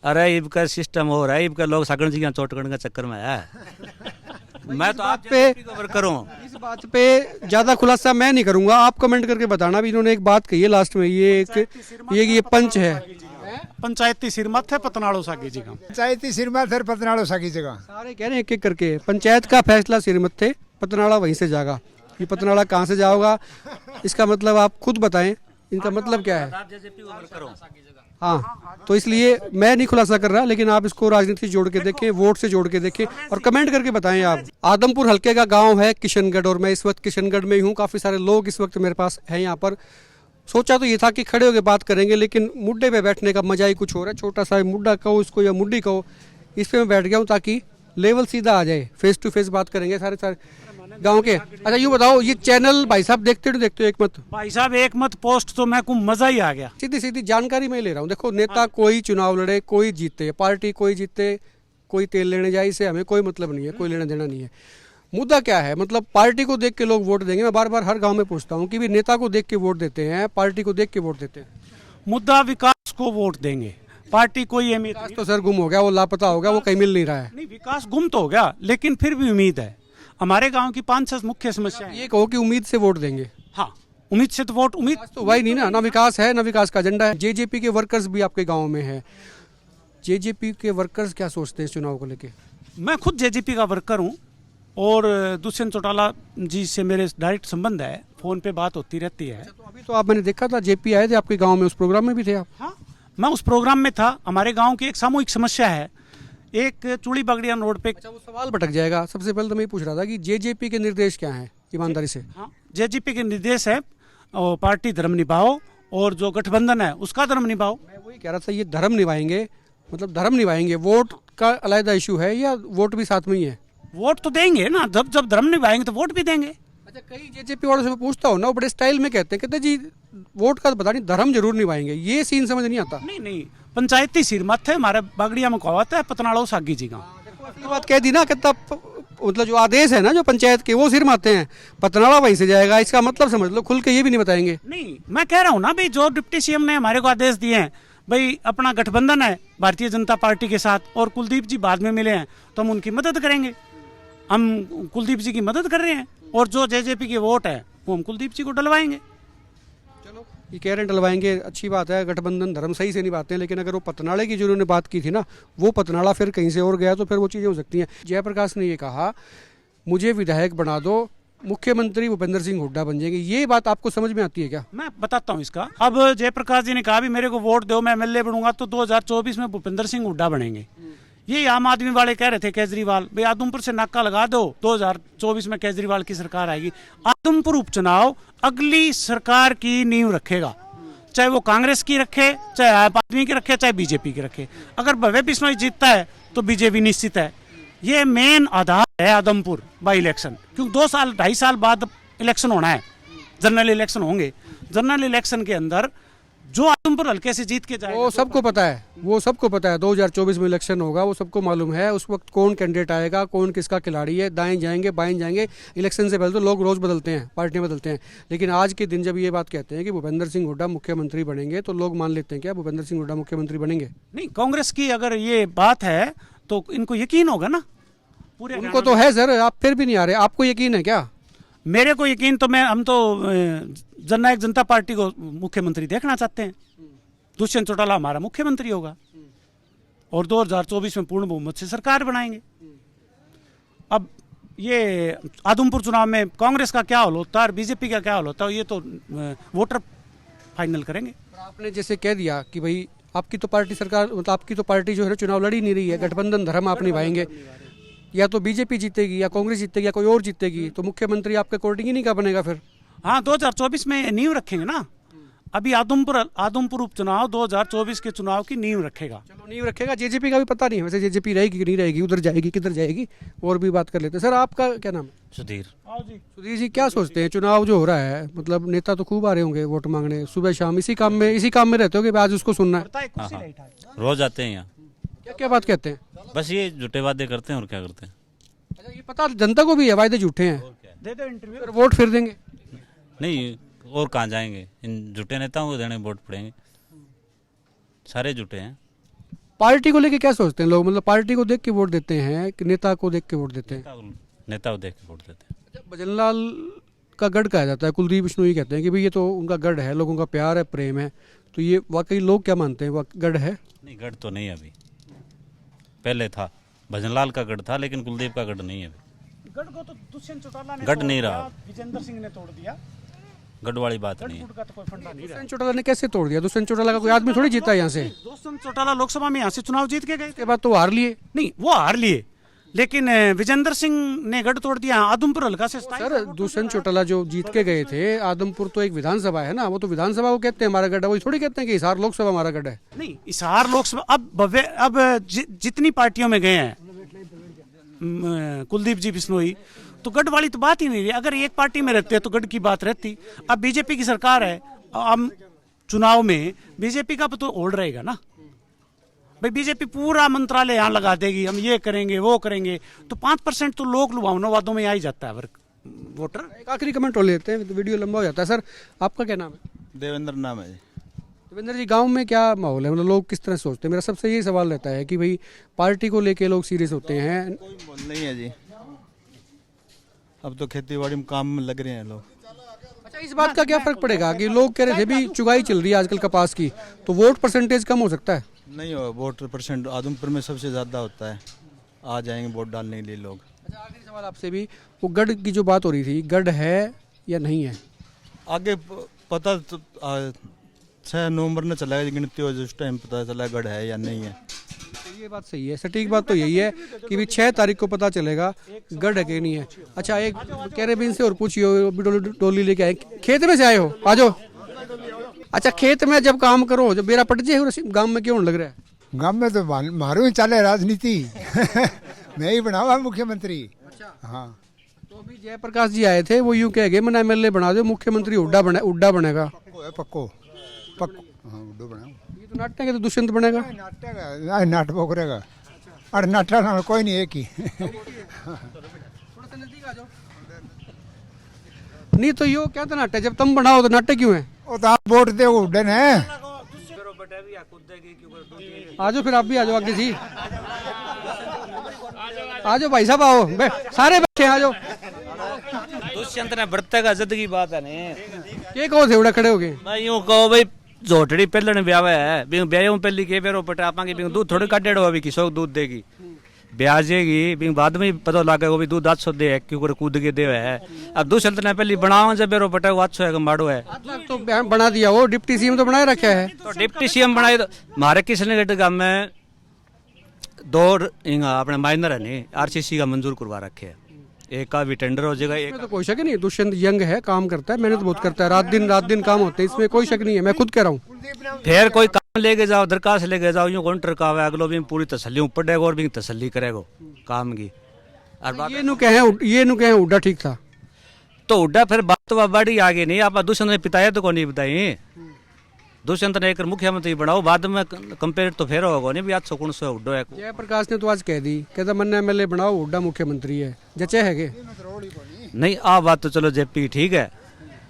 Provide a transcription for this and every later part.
अरे इब का सिस्टम हो रहा है, इब का लोग सागण जी के यहाँ चोट करने का चक्कर में है। मैं तो आप पे करूँ। इस बात पे ज्यादा खुलासा मैं नहीं करूंगा, आप कमेंट करके बताना। भी इन्होंने एक बात कही है लास्ट में, ये पंच है, पंचायती सिरमत है पतनाड़ो सागी जी का। पंचायती सिरमत है पतनाड़ो सागी जगह। सारे कह रहे हैं एक एक करके पंचायत का फैसला सिरमत थे, पतनाड़ा वहीं से जाएगा। ये पतनाड़ा कहाँ से जाओगा, इसका मतलब आप खुद बताएं, इनका मतलब क्या है? हाँ, तो इसलिए मैं नहीं खुलासा कर रहा, लेकिन आप इसको राजनीति से जोड़ के देखें, वोट से जोड़ के देखें और कमेंट करके बताएं आप। आदमपुर हल्के का गांव है किशनगढ़, और मैं इस वक्त किशनगढ़ में ही हूँ। काफ़ी सारे लोग इस वक्त मेरे पास हैं यहाँ पर। सोचा तो ये था कि खड़े होकर बात करेंगे, लेकिन मुड्डे पे बैठने का मजा ही कुछ हो रहा है। छोटा सा मुड्डा कहो इसको या मुड्डी कहो, इस पे मैं बैठ गया हूँ ताकि लेवल सीधा आ जाए, फेस टू फेस बात करेंगे सारे गांव के। अच्छा यूँ बताओ, ये चैनल भाई साहब देखते हो एक मत? भाई साहब एक मत पोस्ट तो मैं को मजा ही आ गया। सीधी सीधी जानकारी मैं ले रहा हूँ। देखो नेता कोई चुनाव लड़े, कोई जीते, पार्टी कोई जीते, कोई तेल लेने जाए, इससे हमें कोई मतलब नहीं है, कोई लेना देना नहीं है। मुद्दा क्या है, मतलब पार्टी को देख के लोग वोट देंगे। मैं बार बार हर गांव में पूछता हूँ कि भी नेता को देख के वोट देते हैं, पार्टी को देख के वोट देते हैं? मुद्दा विकास को वोट देंगे, पार्टी कोई अहमियत नहीं। तो सर गुम हो गया, वो लापता हो गया, वो कहीं मिल नहीं रहा है। नहीं, विकास गुम तो हो गया, लेकिन फिर भी उम्मीद है। हमारे गांव की 5-6 मुख्य समस्या ये कहो कि उम्मीद से वोट देंगे। हाँ, उम्मीद से तो वोट, उम्मीद तो वही नहीं ना विकास है, ना विकास का एजेंडा है। जेजेपी के वर्कर्स भी आपके गाँव में है, जेजेपी के वर्कर्स क्या सोचते हैं इस चुनाव को लेके? मैं खुद जेजेपी का वर्कर हूँ और दुष्यंत चौटाला जी से मेरे डायरेक्ट संबंध है, फोन पे बात होती रहती है। तो अभी तो आप, मैंने देखा था जेपी आए थे आपके गांव में, उस प्रोग्राम में भी थे आप? हाँ, मैं उस प्रोग्राम में था। हमारे गांव की एक सामूहिक समस्या है, एक चूड़ी बगड़िया रोड पे। अच्छा, वो सवाल भटक जाएगा। सबसे पहले तो मैं पूछ रहा था कि जेजेपी के निर्देश क्या हैं, ईमानदारी से? हाँ, जेजेपी के निर्देश है और पार्टी धर्म निभाओ, और जो गठबंधन है उसका धर्म निभाओ। मैं वही कह रहा था, ये धर्म निभाएंगे, मतलब धर्म निभाएंगे, वोट का अलग इशू है या वोट भी साथ में ही है? वोट तो देंगे ना, जब जब धर्म निभाएंगे तो वोट भी देंगे। अच्छा, कई जेजेपी वालों से मैं पूछता हूँ ना, वो बड़े स्टाइल में कहते जी वोट का पता नहीं, धर्म जरूर निभाएंगे। ये सीन समझ नहीं आता। नहीं नहीं, पंचायती सिरमत है हमारे बागड़िया में कहावत है, पतनाड़ो सागी जी का। ये बात कह दी ना, कितना मतलब जो आदेश है ना जो पंचायत के, वो सिर माते हैं, पतनाड़ा वहीं से जाएगा। इसका मतलब समझ लो, खुल के ये भी नहीं बताएंगे। नहीं, मैं कह रहा हूँ ना भाई, जो डिप्टी सीएम ने हमारे को आदेश दिए हैं, भाई अपना गठबंधन है भारतीय जनता पार्टी के साथ, और कुलदीप जी बाद में मिले हैं तो हम उनकी मदद करेंगे। हम कुलदीप जी की मदद कर रहे हैं, और जो जेजेपी के वोट है वो हम कुलदीप जी को डलवाएंगे। चलो, ये कह रहे हैं डलवाएंगे, अच्छी बात है। गठबंधन धर्म सही से निभाते हैं, लेकिन अगर वो पतनाड़े की जो उन्होंने बात की थी ना, वो पतनाड़ा फिर कहीं से और गया तो फिर वो चीज़ें हो सकती हैं। जयप्रकाश ने ये कहा, मुझे विधायक बना दो, मुख्यमंत्री भूपेंद्र सिंह हुड्डा बन जाएंगे। ये बात आपको समझ में आती है क्या? मैं बताता हूँ इसका। अब जयप्रकाश जी ने कहा भी मेरे को वोट दो, मैं एमएलए बनूंगा, तो 2024 में भूपेंद्र सिंह हुड्डा बनेंगे। ये आम आदमी वाले कह रहे थे केजरीवाल, भाई आदमपुर से नाका लगा दो, 2024 में केजरीवाल की सरकार आएगी। आदमपुर उपचुनाव अगली सरकार की नींव रखेगा, चाहे वो कांग्रेस की रखे, चाहे आप आदमी की रखे, चाहे बीजेपी की रखे। अगर भव्य बिश्नोई जीतता है तो बीजेपी निश्चित है। ये मेन आधार है आदमपुर बाई इलेक्शन, क्योंकि 2-2.5 साल बाद इलेक्शन होना है, जनरल इलेक्शन होंगे। जनरल इलेक्शन के अंदर जो आदमपुर हल्के से जीत के जाएगा, वो सबको पता है, वो सबको पता है 2024 में इलेक्शन होगा, वो सबको मालूम है। उस वक्त कौन कैंडिडेट आएगा, कौन किसका खिलाड़ी है, दाएं जाएंगे बाएं जाएंगे। इलेक्शन से पहले तो लोग रोज बदलते हैं, पार्टियां बदलते हैं, लेकिन आज के दिन जब ये बात कहते हैं कि भूपेंद्र सिंह हुड्डा मुख्यमंत्री बनेंगे, तो लोग मान लेते हैं क्या भूपेंद्र सिंह हुड्डा मुख्यमंत्री बनेंगे? नहीं, कांग्रेस की अगर ये बात है तो इनको यकीन होगा ना पूरे। उनको तो है सर, आप फिर भी नहीं आ रहे। आपको यकीन है क्या? मेरे को यकीन तो, हम तो जननायक जनता पार्टी को मुख्यमंत्री देखना चाहते हैं। दुष्यंत चौटाला हमारा मुख्यमंत्री होगा और 2024 में पूर्ण बहुमत से सरकार बनाएंगे। अब ये आदमपुर चुनाव में कांग्रेस का क्या हाल होता है और बीजेपी का क्या हाल होता है, ये तो वोटर फाइनल करेंगे। आपने जैसे कह दिया कि भाई आपकी तो पार्टी सरकार, मतलब आपकी तो पार्टी जो है चुनाव लड़ी नहीं रही है, गठबंधन धर्म आप निभाएंगे, या तो बीजेपी जीतेगी या कांग्रेस जीतेगी या कोई और जीतेगी, तो मुख्यमंत्री आपके अकॉर्डिंग ही नहीं का बनेगा फिर? हाँ, 2024 में नींव रखेंगे ना। अभी आदमपुर उपचुनाव 2024 के चुनाव की नींव रखेगा। चलो, नींव रखेगा। जेजेपी का भी पता नहीं है वैसे, जेजेपी रहेगी कि नहीं रहेगी, उधर जाएगी किधर जाएगी, और भी बात कर लेते हैं। सर आपका क्या नाम है? सुधीर। सुधीर जी, क्या सोचते हैं चुनाव जो हो रहा है, मतलब नेता तो खूब आ रहे होंगे वोट मांगने, सुबह शाम इसी काम में रहते हो कि आज उसको सुनना है? रोज आते हैं यहाँ। क्या क्या बात कहते हैं? बस ये झूठे वादे करते हैं और क्या करते हैं। अच्छा, ये पता जनता को भी है वायदे झूठे हैं, दे दो इंटरव्यू, वोट फिर देंगे। नहीं, और कहाँ जाएंगे, इन झूठे नेताओं को देने वोट पड़ेंगे, सारे झूठे हैं। पार्टी को लेके क्या सोचते हैं लोग, मतलब पार्टी को देख के वोट देते हैं कि नेता को देख के वोट देते हैं? नेता को देख के वोट देते हैं। भजनलाल का गढ़ कहा जाता है, कुलदीप बिश्नोई कहते हैं कि भाई ये तो उनका गढ़ है, लोगों का प्यार है, प्रेम है, तो ये वाकई लोग क्या मानते हैं, वो गढ़ है? नहीं, गढ़ तो नहीं अभी, पहले था, भजनलाल का गढ़ था, लेकिन कुलदीप का गढ़ नहीं है अभी। गढ़ को तो दुष्यंत चौटाला ने गढ़ तोड़ नहीं दिया, रहा। विजेंद्र सिंह ने तोड़ दिया। गढ़ वाली बात नहीं है। गढ़ का तो कोई फंडा नहीं रहा। दुष्यंत चौटाला ने कैसे तोड़ दिया? दुष्यंत चौटाला का कोई आदमी थोड़ी जीता है यहाँ से, दुष्यंत चौटाला लोकसभा में यहाँ से चुनाव जीत के गए थे। उसके बाद तो वो हार लिए। नहीं, वो हार लिए, लेकिन विजेंद्र सिंह ने गढ़ तोड़ दिया आदमपुर हल्का से। सर दुष्यंत चौटाला जो जीत के गए थे, आदमपुर तो एक विधानसभा है ना, वो तो विधानसभा को कहते हैं हमारा गढ़ है, वही थोड़ी कहते हैं कि हिसार लोकसभा हमारा गढ़ है। नहीं, हिसार लोकसभा अब जितनी पार्टियों में गए हैं कुलदीप जी बिश्नोई, तो गढ़ वाली तो बात ही नहीं रही। अगर एक पार्टी में रहते तो गढ़ की बात रहती। अब बीजेपी की सरकार है, अब चुनाव में बीजेपी का तो होल्ड रहेगा ना भाई। बीजेपी पूरा मंत्रालय यहाँ लगा देगी, हम ये करेंगे वो करेंगे, तो 5% तो लोग लुभावनावादों में आ ही जाता है वोटर। एक आखिरी कमेंट और लेते हैं, तो वीडियो लंबा हो जाता है। सर आपका क्या नाम है? देवेंद्र नाम है जी। देवेंद्र जी, गांव में क्या माहौल है, मतलब लोग किस तरह सोचते हैं? मेरा सबसे यही सवाल रहता है कि भाई पार्टी को लेके लोग सीरियस होते हैं। कोई बोल नहीं है जी, अब तो खेती बाड़ी में काम में लग रहे हैं लोग। अच्छा, इस बात का क्या फर्क पड़ेगा कि लोग कह रहे थे भी चुगाई चल रही है आजकल कपास की, तो वोट परसेंटेज कम हो सकता है? नहीं हो, वोट परसेंट आदमपुर में सबसे ज़्यादा होता है, आ जाएंगे वोट डालने के लिए लोग। अच्छा, आखिरी सवाल आपसे भी, वो गढ़ की जो बात हो रही थी, गढ़ है या नहीं है? आगे पता तो 6 नवंबर में चला गिनती हो, जिस टाइम पता चला गढ़ है या नहीं है। ये बात सही है, सटीक बात तो यही है कि भी 6 तारीख को पता चलेगा गढ़ है कि नहीं है। अच्छा, एक कैरेबिन से और पूछियो, डोली लेके आए, खेत में से आए हो, आ जाओ। अच्छा, खेत में जब काम करो, जब बेरा पट जाए, गांव में क्यों लग रहा है? गांव में तो मारू ही चले राजनीति मैं ही बनावा मुख्यमंत्री। हाँ, तो अभी जयप्रकाश जी आए थे, वो यूं कह गए मैंने MLA बना दो, मुख्यमंत्री उड्डा बनेगा। पक्को हाँ, उड्डो बनाओ। ये तो नाटक है, तो दुष्यंत बनेगा। नाटक नाट पोखरेगा, अरे नाटा ना कोई नहीं, एक ही नहीं तो यो क्या था नाटक, जब तुम बनाओ तो नाटक क्यों है? वो तो आप वोट दे उड्डन है। आ जाओ फिर, आप भी आ जाओ आगे जी, आ जाओ भाई साहब, आओ सारे बैठे, आ जाओ। दुष्यंत ने बरते का जिद की बात है ने के कहो थे उड़ा खड़े हो गए? मैं यूं कहो भाई, झोटड़ी पहले ब्याह है, बिंग ब्याह पहली के बेरो पटा पांगे, बिंग दूध थोड़ी काटेड़ो अभी किसो दूध देगी, ब्याजेगी, बिंग बाद में पता लगे वो भी दूध अच्छो दे है, क्यों कूद के दे है। अब दुष्यंत ने पहली बनाओ जब बेरो पटा वो अच्छो है, माड़ो है तो बना दिया, वो डिप्टी CM तो बनाए रखा है। तो डिप्टी CM बनाए, तो हमारे किशनगढ़ गांव में 2 अपने माइनर है नहीं, RCC का मंजूर करवा रखे है, एक का भी टेंडर हो जाएगा। एक तो कोई शक नहीं, दुष्यंत यंग है, काम करता है, मेहनत बहुत करता है, रात दिन काम होते हैं, इसमें कोई शक नहीं है, मैं खुद कह रहा हूँ। फिर कोई काम लेके जाओ, दरखास्त लेके जाओ, यूं काउंटर का है, अगलो भी पूरी तसल्ली पड़ेगा और भी तसल्ली करेगा काम की। और ये नु कहे उड्डा ठीक था, तो उड्डा फिर बात तो बड़ी आगे नहीं, आप दुष्यंत ने पिताया तो कौन नहीं बताई, दुष्यंत ने एक मुख्यमंत्री बनाओ, बाद में कंपेयर तो फिर होगा नहीं भी आज सौ से उड्डो है। जयप्रकाश ने तो आज कह दी, कहता मन्ना MLA बनाओ, उड्डा मुख्यमंत्री है, जचे है के नहीं? आ बात तो चलो जेपी ठीक है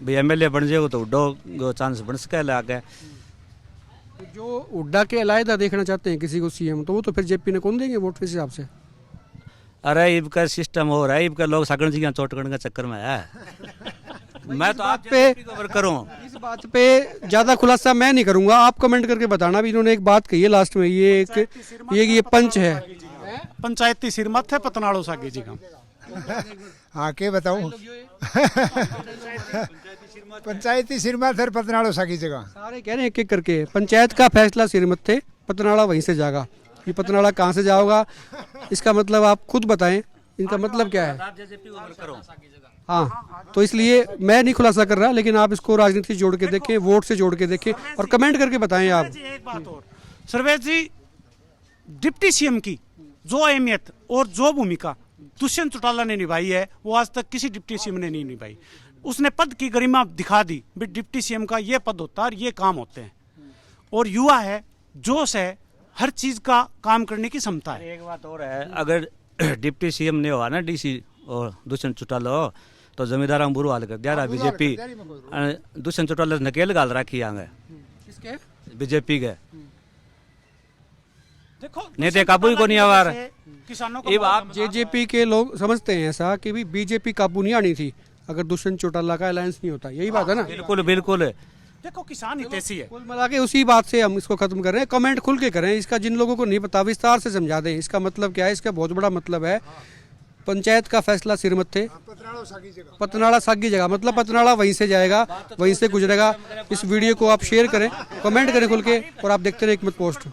भाई, MLA बन जाएगा तो उड्डो चांस बन सके आगे। जो उड्डा के अलायदा देखना चाहते हैं किसी को CM, तो वो तो फिर JP ने कौन देंगे वोट के हिसाब से? अरे इबका सिस्टम हो रहा है, इबका लोग सागण जी चोट करने का चक्कर में है। मैं तो आप पे कवर करूं, इस बात पे ज्यादा खुलासा मैं नहीं करूंगा, आप कमेंट करके बताना भी। इन्होंने एक बात कही है लास्ट में, ये पंच है, पंचायती सिरमत है पतनाड़ो सागे जी का। हाँ, के बताऊं पंचायती सिरमत है पतनाड़ो साकी जगह। सारे कह रहे हैं एक एक करके, पंचायत का फैसला सिरमत थे, पतनाड़ा वहीं से जाएगा। ये पतनाड़ा कहाँ से जाओगा, इसका मतलब आप खुद बताएं, इनका मतलब क्या है? हाँ, तो इसलिए मैं नहीं खुलासा कर रहा, लेकिन आप इसको राजनीति से जोड़ के देखें, वोट से जोड़ के देखें और कमेंट करके बताएं आप। एक बात और, सर्वेश जी, डिप्टी CM की जो अहमियत और जो भूमिका दुष्यंत चौटाला ने निभाई है, वो आज तक किसी डिप्टी CM ने नहीं निभाई। उसने पद की गरिमा दिखा दी, डिप्टी CM का ये पद होता है और ये काम होते हैं, और युवा है, जोश है, हर चीज का काम करने की क्षमता है। एक बात और है, अगर डिप्टी CM ने हुआ ना DC और दुष्यंत चौटाला हो, तो जमींदार बुरो हाल कर दिया बीजेपी। दुष्यंत चौटाला नकेल गाल रखी आगे किसके? बीजेपी के। नहीं तो काबू ही को नहीं आवार किसानों ये को आप जेजेपी के लोग समझते हैं ऐसा कि भी बीजेपी काबू नहीं आनी थी अगर दुष्यंत चौटाला का अलायंस नहीं होता, यही बात है ना। बिल्कुल बिल्कुल देखो किसान हितैषी है। कुल मिला के उसी बात से हम इसको खत्म कर रहे हैं। कमेंट खुल के करें, इसका जिन लोगों को नहीं पता विस्तार से समझा दें इसका मतलब क्या है। इसका बहुत बड़ा मतलब है पंचायत का फैसला सिर मत्थे, पतनाड़ा सागी जगह, मतलब पतनाड़ा वहीं से जाएगा, वहीं से गुजरेगा। इस वीडियो को आप शेयर करें, कमेंट करें खुल के, और आप देखते रहे एक मत पोस्ट।